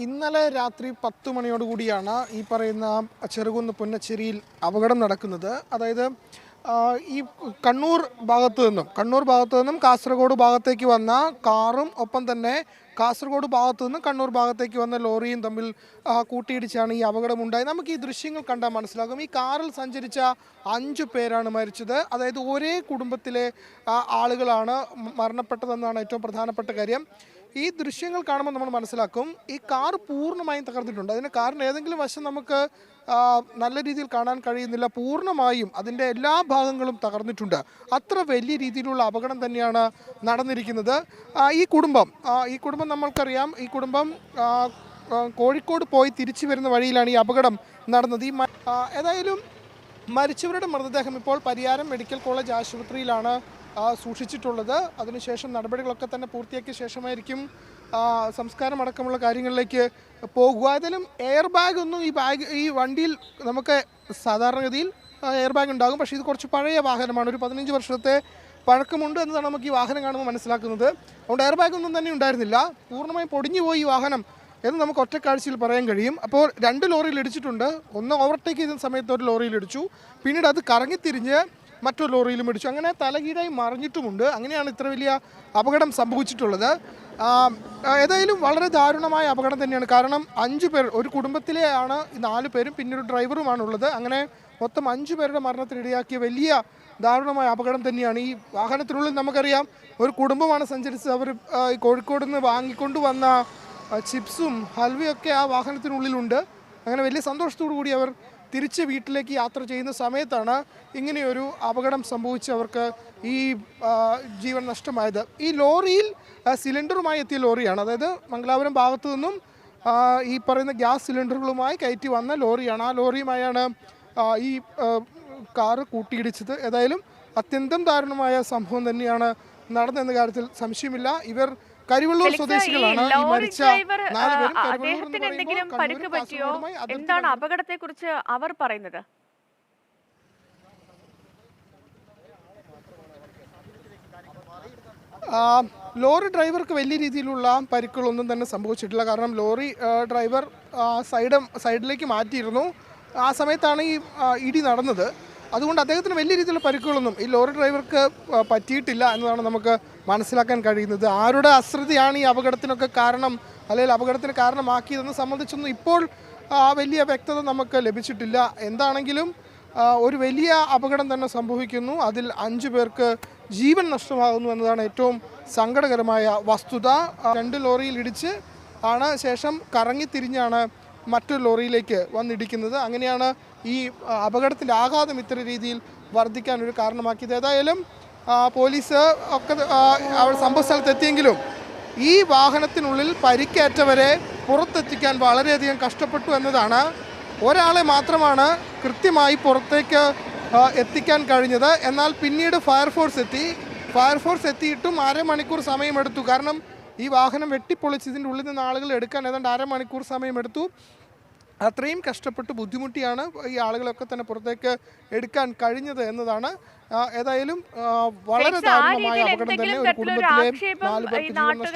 ഇന്നലെ രാത്രി 10 മണിയോടുകൂടിയാണ് ഈ പറയുന്ന ചെറുകുന്ന് പുന്നച്ചേരിയിൽ അപകടം നടക്കുന്നത്. അതായത് ഈ കണ്ണൂർ ഭാഗത്തു നിന്നും കാസർഗോഡ് ഭാഗത്തേക്ക് വന്ന കാറും ഒപ്പം തന്നെ കാസർഗോഡ് ഭാഗത്തു നിന്നും കണ്ണൂർ ഭാഗത്തേക്ക് വന്ന ലോറിയും തമ്മിൽ കൂട്ടിയിടിച്ചാണ് ഈ അപകടമുണ്ടായത്. നമുക്ക് ഈ ദൃശ്യങ്ങൾ കണ്ടാൽ മനസ്സിലാകും. ഈ കാറിൽ സഞ്ചരിച്ച 5 പേരാണ് മരിച്ചത്. അതായത് ഒരേ കുടുംബത്തിലെ ആളുകളാണ് മരണപ്പെട്ടതെന്നാണ് ഏറ്റവും പ്രധാനപ്പെട്ട കാര്യം. ഈ ദൃശ്യങ്ങൾ കാണുമ്പോൾ നമ്മൾ മനസ്സിലാക്കും ഈ കാർ പൂർണ്ണമായും തകർന്നിട്ടുണ്ട്. അതിന് കാരണം ഏതെങ്കിലും വശം നമുക്ക് നല്ല രീതിയിൽ കാണാൻ കഴിയുന്നില്ല. പൂർണ്ണമായും അതിൻ്റെ എല്ലാ ഭാഗങ്ങളും തകർന്നിട്ടുണ്ട്. അത്ര വലിയ രീതിയിലുള്ള അപകടം തന്നെയാണ് നടന്നിരിക്കുന്നത്. ഈ കുടുംബം നമ്മൾക്കറിയാം. ഈ കുടുംബം കോഴിക്കോട് പോയി തിരിച്ചു വരുന്ന വഴിയിലാണ് ഈ അപകടം നടന്നത്. ഏതായാലും മരിച്ചവരുടെ മൃതദേഹം ഇപ്പോൾ പരിയാരം മെഡിക്കൽ കോളേജ് ആശുപത്രിയിലാണ് സൂക്ഷിച്ചിട്ടുള്ളത്. അതിനുശേഷം നടപടികളൊക്കെ തന്നെ പൂർത്തിയാക്കിയ ശേഷമായിരിക്കും സംസ്കാരം അടക്കമുള്ള കാര്യങ്ങളിലേക്ക് പോകുക. ഏതായാലും എയർ ബാഗ് ഒന്നും ഈ വണ്ടിയിൽ നമുക്ക് സാധാരണഗതിയിൽ എയർ ബാഗ് ഉണ്ടാകും. പക്ഷേ ഇത് കുറച്ച് പഴയ വാഹനമാണ്. ഒരു 15 വർഷത്തെ പഴക്കമുണ്ട് എന്നതാണ് നമുക്ക് ഈ വാഹനം കാണുമ്പോൾ മനസ്സിലാക്കുന്നത്. അതുകൊണ്ട് എയർ ബാഗ് ഒന്നും തന്നെ ഉണ്ടായിരുന്നില്ല. പൂർണ്ണമായും പൊടിഞ്ഞു പോയി ഈ വാഹനം എന്ന് നമുക്ക് ഒറ്റക്കാഴ്ചയിൽ പറയാൻ കഴിയും. അപ്പോൾ 2 ലോറിയിൽ ഇടിച്ചിട്ടുണ്ട്. ഒന്ന് ഓവർടേക്ക് ചെയ്ത സമയത്ത് ഒരു ലോറിയിൽ ഇടിച്ചു, പിന്നീട് അത് കറങ്ങിത്തിരിഞ്ഞ് മറ്റൊരു ലോറിയിലും ഇടിച്ചു. അങ്ങനെ തലകീഴായി മറിഞ്ഞിട്ടുമുണ്ട്. അങ്ങനെയാണ് ഇത്ര വലിയ അപകടം സംഭവിച്ചിട്ടുള്ളത്. ഏതായാലും വളരെ ദാരുണമായ അപകടം തന്നെയാണ്. കാരണം 5 പേർ, ഒരു കുടുംബത്തിലെയാണ് ഈ 4 പേരും പിന്നെ ഒരു ഡ്രൈവറുമാണുള്ളത്. അങ്ങനെ മൊത്തം 5 പേരുടെ മരണത്തിനിടയാക്കിയ വലിയ ദാരുണമായ അപകടം തന്നെയാണ്. ഈ വാഹനത്തിനുള്ളിൽ നമുക്കറിയാം ഒരു കുടുംബമാണ് സഞ്ചരിച്ചത്. അവർ കോഴിക്കോട് നിന്ന് വാങ്ങിക്കൊണ്ട് വന്ന ചിപ്സും ഹൽവയൊക്കെ ആ വാഹനത്തിനുള്ളിലുണ്ട്. അങ്ങനെ വലിയ സന്തോഷത്തോടു കൂടി അവർ തിരിച്ച് വീട്ടിലേക്ക് യാത്ര ചെയ്യുന്ന സമയത്താണ് ഇങ്ങനെയൊരു അപകടം സംഭവിച്ച് അവർക്ക് ഈ ജീവൻ നഷ്ടമായത്. ഈ ലോറിയിൽ സിലിണ്ടറുമായി എത്തിയ ലോറിയാണ്. അതായത് മംഗലാപുരം ഭാഗത്തു നിന്നും ഈ പറയുന്ന ഗ്യാസ് സിലിണ്ടറുകളുമായി കയറ്റി വന്ന ലോറിയാണ്. ആ ലോറിയുമായാണ് ഈ കാറ് കൂട്ടിയിടിച്ചത്. ഏതായാലും അത്യന്തം ദാരുണമായ സംഭവം തന്നെയാണ് നടന്നെന്ന കാര്യത്തിൽ സംശയമില്ല. ഇവർ കരിവള്ളൂർ സ്വദേശികളാണ്. ഈ മരിച്ച 4 പേരും അദ്ദേഹത്തിന് എന്തെങ്കിലും പരിക്ക് പറ്റിയോ? എന്താണ് അപകടത്തെ കുറിച്ച് അവർ പറയുന്നത്? ലോറി ഡ്രൈവർക്ക് വലിയ രീതിയിലുള്ള പരിക്കുകളൊന്നും തന്നെ സംഭവിച്ചിട്ടില്ല. കാരണം ലോറി ഡ്രൈവർ സൈഡിലേക്ക് മാറ്റിയിരുന്നു. ആ സമയത്താണ് ഈ ഇടി നടന്നത്. അതുകൊണ്ട് അദ്ദേഹത്തിന് വലിയ രീതിയിലുള്ള പരിക്കുകളൊന്നും ഈ ലോറി ഡ്രൈവർക്ക് പറ്റിയിട്ടില്ല എന്നതാണ് നമുക്ക് മനസ്സിലാക്കാൻ കഴിയുന്നത്. ആരുടെ അശ്രദ്ധയാണ് ഈ അപകടത്തിനൊക്കെ കാരണം, അല്ലെങ്കിൽ അപകടത്തിന് കാരണമാക്കിയതെന്ന് സംബന്ധിച്ചൊന്നും ഇപ്പോൾ വലിയ വ്യക്തത നമുക്ക് ലഭിച്ചിട്ടില്ല. എന്താണെങ്കിലും ഒരു വലിയ അപകടം തന്നെ സംഭവിക്കുന്നു. അതിൽ 5 പേർക്ക് ജീവൻ നഷ്ടമാകുന്നു എന്നതാണ് ഏറ്റവും സങ്കടകരമായ വസ്തുത. 2 ലോറിയിൽ ഇടിച്ച് ആണ് ശേഷം കറങ്ങിത്തിരിഞ്ഞാണ് മറ്റൊരു ലോറിയിലേക്ക് വന്നിടിക്കുന്നത്. അങ്ങനെയാണ് ഈ അപകടത്തിൻ്റെ ആഘാതം ഇത്ര രീതിയിൽ വർദ്ധിക്കാനൊരു കാരണമാക്കിയത്. ഏതായാലും പോലീസ് ഒക്കെ അവിടെ സംഭവ സ്ഥലത്തെത്തിയെങ്കിലും ഈ വാഹനത്തിനുള്ളിൽ പരിക്കേറ്റവരെ പുറത്തെത്തിക്കാൻ വളരെയധികം കഷ്ടപ്പെട്ടു എന്നതാണ്. ഒരാളെ മാത്രമാണ് കൃത്യമായി പുറത്തേക്ക് എത്തിക്കാൻ കഴിഞ്ഞത്. എന്നാൽ പിന്നീട് ഫയർഫോഴ്സ് എത്തിയിട്ടും അരമണിക്കൂർ സമയമെടുത്തു. കാരണം ഈ വാഹനം വെട്ടിപ്പൊളിച്ച് ഇതിൻ്റെ ഉള്ളിൽ നിന്ന് ആളുകൾ എടുക്കാൻ ഏതാണ്ട് അരമണിക്കൂർ സമയമെടുത്തു. അത്രയും കഷ്ടപ്പെട്ട് ബുദ്ധിമുട്ടിയാണ് ഈ ആളുകളൊക്കെ തന്നെ പുറത്തേക്ക് എടുക്കാൻ കഴിഞ്ഞത് എന്നതാണ്. ഏതായാലും വളരെ ദാരുണമായ അപകടം തന്നെ. ഒരു കുടുംബത്തിലെ 4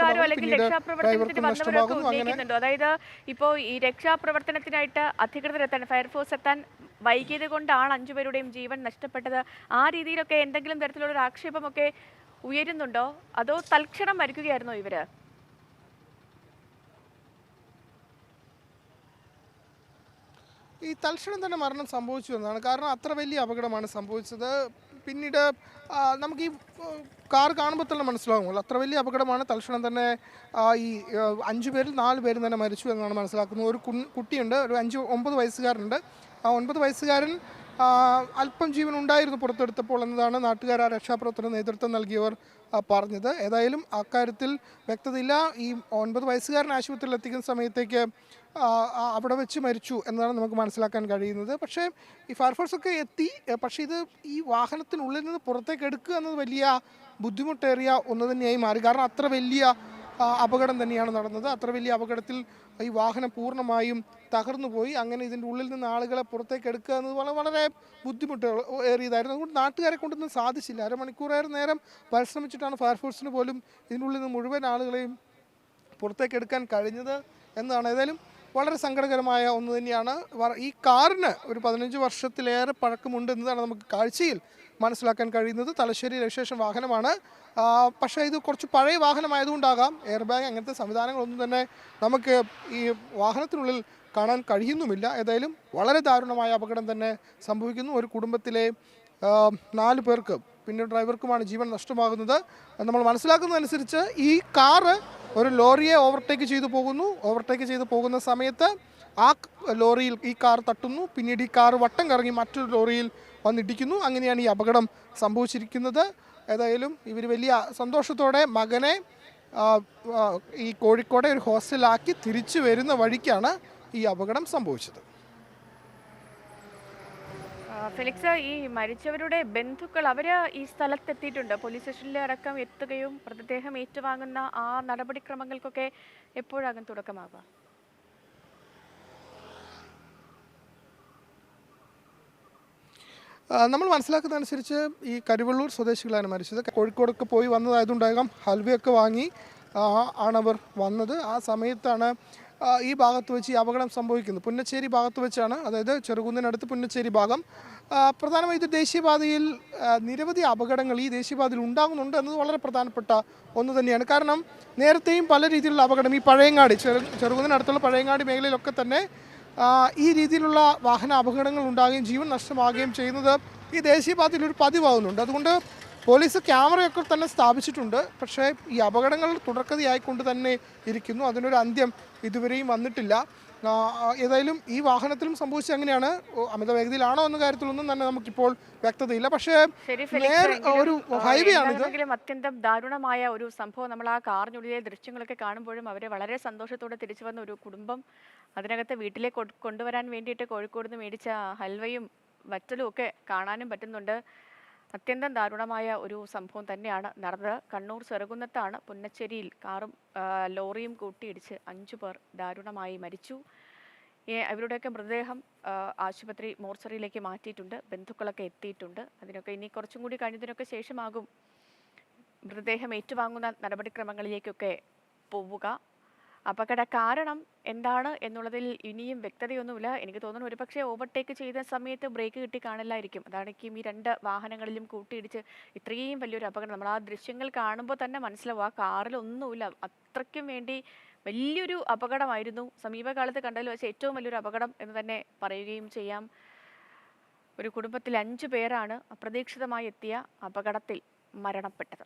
പേർക്ക് നഷ്ടമാകുന്നു. അങ്ങനെ അതായത് ഇപ്പോൾ ഈ രക്ഷാപ്രവർത്തനത്തിനായിട്ട് അധികൃതർ എത്താൻ, ഫയർഫോഴ്സ് എത്താൻ വൈകിയത് കൊണ്ടാണ് 5 പേരുടെയും ജീവൻ നഷ്ടപ്പെട്ടത്. ആ രീതിയിലൊക്കെ എന്തെങ്കിലും തരത്തിലുള്ള ഒരു ആക്ഷേപമൊക്കെ ഉയരുന്നുണ്ടോ? അതോ തൽക്ഷണം മരിക്കുകയായിരുന്നോ ഇവര്? ഈ തൽക്ഷണം തന്നെ മരണം സംഭവിച്ചു എന്നതാണ്. കാരണം അത്ര വലിയ അപകടമാണ് സംഭവിച്ചത്. പിന്നീട് നമുക്ക് ഈ കാർ കാണുമ്പോൾ തന്നെ മനസ്സിലാകുമല്ലോ, അത്ര വലിയ അപകടമാണ്. തൽക്ഷണം തന്നെ ഈ 5 പേരിൽ 4 പേരും തന്നെ മരിച്ചു എന്നാണ് മനസ്സിലാക്കുന്നത്. ഒരു കുട്ടിയുണ്ട്, ഒരു 9 വയസ്സുകാരനുണ്ട്. ആ 9 വയസ്സുകാരൻ അല്പം ജീവൻ ഉണ്ടായിരുന്നു പുറത്തെടുത്തപ്പോൾ എന്നതാണ് നാട്ടുകാർ, ആ രക്ഷാപ്രവർത്തന നേതൃത്വം നൽകിയവർ പറഞ്ഞത്. ഏതായാലും അക്കാര്യത്തിൽ വ്യക്തതയില്ല. ഈ 9 വയസ്സുകാരൻ ആശുപത്രിയിൽ എത്തിക്കുന്ന സമയത്തേക്ക് അവിടെ വെച്ച് മരിച്ചു എന്നതാണ് നമുക്ക് മനസ്സിലാക്കാൻ കഴിയുന്നത്. പക്ഷേ ഈ ഫയർഫോഴ്സൊക്കെ എത്തി. പക്ഷേ ഇത് ഈ വാഹനത്തിനുള്ളിൽ നിന്ന് പുറത്തേക്ക് എടുക്കുക എന്നത് വലിയ ബുദ്ധിമുട്ടേറിയ ഒന്ന് തന്നെയായി മാറി. കാരണം അത്ര വലിയ അപകടം തന്നെയാണ് നടന്നത്. അത്ര വലിയ അപകടത്തിൽ ഈ വാഹനം പൂർണ്ണമായും തകർന്നു പോയി. അങ്ങനെ ഇതിൻ്റെ ഉള്ളിൽ നിന്ന് ആളുകളെ പുറത്തേക്ക് എടുക്കുക എന്നത് വളരെ ബുദ്ധിമുട്ട് ഏറിയതായിരുന്നു. അതുകൊണ്ട് നാട്ടുകാരെ കൊണ്ടൊന്നും സാധിച്ചില്ല. അരമണിക്കൂറേറെ നേരം പരിശ്രമിച്ചിട്ടാണ് ഫയർഫോഴ്സിന് പോലും ഇതിനുള്ളിൽ നിന്ന് മുഴുവൻ ആളുകളെയും പുറത്തേക്ക് എടുക്കാൻ കഴിഞ്ഞത് എന്നതാണ്. ഏതായാലും വളരെ സങ്കടകരമായ ഒന്ന് തന്നെയാണ്. ഈ കാറിന് ഒരു 15 വർഷത്തിലേറെ പഴക്കമുണ്ട് എന്നതാണ് നമുക്ക് കാഴ്ചയിൽ മനസ്സിലാക്കാൻ കഴിയുന്നത്. തലശ്ശേരി രജിസ്ട്രേഷൻ വാഹനമാണ്. പക്ഷേ ഇത് കുറച്ച് പഴയ വാഹനമായതുകൊണ്ടാകാം എയർ ബാഗ് അങ്ങനത്തെ സംവിധാനങ്ങളൊന്നും തന്നെ നമുക്ക് ഈ വാഹനത്തിനുള്ളിൽ കാണാൻ കഴിയുന്നുമില്ല. ഏതായാലും വളരെ ദാരുണമായ അപകടം തന്നെ സംഭവിക്കുന്നു. ഒരു കുടുംബത്തിലെ 4 പേർക്ക് പിന്നെ ഡ്രൈവർക്കുമാണ് ജീവൻ നഷ്ടമാകുന്നത്. നമ്മൾ മനസ്സിലാക്കുന്നതനുസരിച്ച് ഈ കാറ് ഒരു ലോറിയെ ഓവർടേക്ക് ചെയ്തു പോകുന്ന സമയത്ത് ആ ലോറിയിൽ ഈ കാർ തട്ടുന്നു. പിന്നീട് ഈ കാർ വട്ടം കറങ്ങി മറ്റൊരു ലോറിയിൽ വന്നിടിക്കുന്നു. അങ്ങനെയാണ് ഈ അപകടം സംഭവിച്ചിരിക്കുന്നത്. ഏതായാലും ഇവർ വലിയ സന്തോഷത്തോടെ മകനെ ഈ കോഴിക്കോടെ ഒരു ഹോസ്റ്റലാക്കി തിരിച്ചു വരുന്ന വഴിക്കാണ് ഈ അപകടം സംഭവിച്ചത്. ഫെലിക്സ്, ഈ മരിച്ചവരുടെ ബന്ധുക്കൾ അവര് ഈ സ്ഥലത്തെത്തിയിട്ടുണ്ട്. പോലീസ് സ്റ്റേഷനിൽ അടക്കം എത്തുകയും മൃതദേഹം ഏറ്റുവാങ്ങുന്ന ആ നടപടിക്രമങ്ങൾക്കൊക്കെ എപ്പോഴാകും തുടക്കമാകുക? നമ്മൾ മനസ്സിലാക്കുന്നതനുസരിച്ച് ഈ കരുവള്ളൂർ സ്വദേശികളാണ് മരിച്ചത്. കോഴിക്കോടൊക്കെ പോയി വന്നതായതുകൊണ്ടാകാം ഹൽവയൊക്കെ വാങ്ങി ആണവർ വന്നത്. ആ സമയത്താണ് ഈ ഭാഗത്ത് വെച്ച് ഈ അപകടം സംഭവിക്കുന്നത്. പുന്നച്ചേരി ഭാഗത്ത് വെച്ചാണ്, അതായത് ചെറുകുന്നിനടുത്ത് പുന്നച്ചേരി ഭാഗം. പ്രധാനമായും ഇത് ദേശീയപാതയിൽ നിരവധി അപകടങ്ങൾ ഈ ദേശീയപാതയിൽ ഉണ്ടാകുന്നുണ്ട് എന്നത് വളരെ പ്രധാനപ്പെട്ട ഒന്ന് തന്നെയാണ്. കാരണം നേരത്തെയും പല രീതിയിലുള്ള അപകടം ഈ പഴയങ്ങാടി ചെറുകുന്നിനടുത്തുള്ള പഴയങ്ങാടി മേഖലയിലൊക്കെ തന്നെ ഈ രീതിയിലുള്ള വാഹന അപകടങ്ങൾ ഉണ്ടാകുകയും ജീവൻ നഷ്ടമാകുകയും ചെയ്യുന്നത് ഈ ദേശീയപാതയിൽ ഒരു പതിവാകുന്നുണ്ട്. അതുകൊണ്ട് പോലീസ് ക്യാമറയൊക്കെ തന്നെ സ്ഥാപിച്ചിട്ടുണ്ട്. പക്ഷേ ഈ അപകടങ്ങൾ തുടർക്കഥയായിക്കൊണ്ട് തന്നെ ഇരിക്കുന്നു. അതിനൊരു അന്ത്യം ഇതുവരെയും വന്നിട്ടില്ല. ഏതായാലും ഈ വാഹനത്തിലും സംഭവിച്ചത് അങ്ങനെയാണ്. അമിത വേഗതയിലാണോ എന്ന കാര്യത്തിലൊന്നും തന്നെ നമുക്കിപ്പോൾ വ്യക്തതയില്ല. പക്ഷേ ഒരു ഹൈവേ ആണിത്. അത്യന്തം ദാരുണമായ ഒരു സംഭവം. നമ്മൾ ആ കാറിനുള്ളിലെ ദൃശ്യങ്ങളൊക്കെ കാണുമ്പോഴും അവരെ വളരെ സന്തോഷത്തോടെ തിരിച്ചു വന്ന ഒരു കുടുംബം അതിനകത്ത് വീട്ടിലേക്ക് കൊണ്ടുവരാൻ വേണ്ടിയിട്ട് കോഴിക്കോട് നിന്ന് മേടിച്ച ഹൽവയും വറ്റലും ഒക്കെ കാണാനും പറ്റുന്നുണ്ട്. അത്യന്തം ദാരുണമായ ഒരു സംഭവം തന്നെയാണ് നടന്നത്. കണ്ണൂർ ചെറുകുന്നത്താണ് പുന്നച്ചേരിയിൽ കാറും ലോറിയും കൂട്ടിയിടിച്ച് 5 പേർ ദാരുണമായി മരിച്ചു. ഇവരുടെയൊക്കെ മൃതദേഹം ആശുപത്രി മോർച്ചറിയിലേക്ക് മാറ്റിയിട്ടുണ്ട്. ബന്ധുക്കളൊക്കെ എത്തിയിട്ടുണ്ട്. അതിനൊക്കെ ഇനി കുറച്ചും കൂടി കഴിഞ്ഞതിനൊക്കെ ശേഷമാകും മൃതദേഹം ഏറ്റുവാങ്ങുന്ന നടപടിക്രമങ്ങളിലേക്കൊക്കെ പോവുക. അപകട കാരണം എന്താണ് എന്നുള്ളതിൽ ഇനിയും വ്യക്തതയൊന്നുമില്ല. എനിക്ക് തോന്നുന്നു ഒരുപക്ഷെ ഓവർടേക്ക് ചെയ്ത സമയത്ത് ബ്രേക്ക് കിട്ടി കാണില്ലായിരിക്കും. അതായിരിക്കും ഈ 2 വാഹനങ്ങളിലും കൂട്ടിയിടിച്ച് ഇത്രയും വലിയൊരു അപകടം. നമ്മൾ ആ ദൃശ്യങ്ങൾ കാണുമ്പോൾ തന്നെ മനസ്സിലാവും ആ കാറിലൊന്നുമില്ല. അത്രയ്ക്കും വേണ്ടി വലിയൊരു അപകടമായിരുന്നു. സമീപകാലത്ത് കണ്ടതിൽ വെച്ച് ഏറ്റവും വലിയൊരു അപകടം എന്ന് തന്നെ പറയുകയും ചെയ്യാം. ഒരു കുടുംബത്തിൽ 5 പേരാണ് അപ്രതീക്ഷിതമായി എത്തിയ അപകടത്തിൽ മരണപ്പെട്ടത്.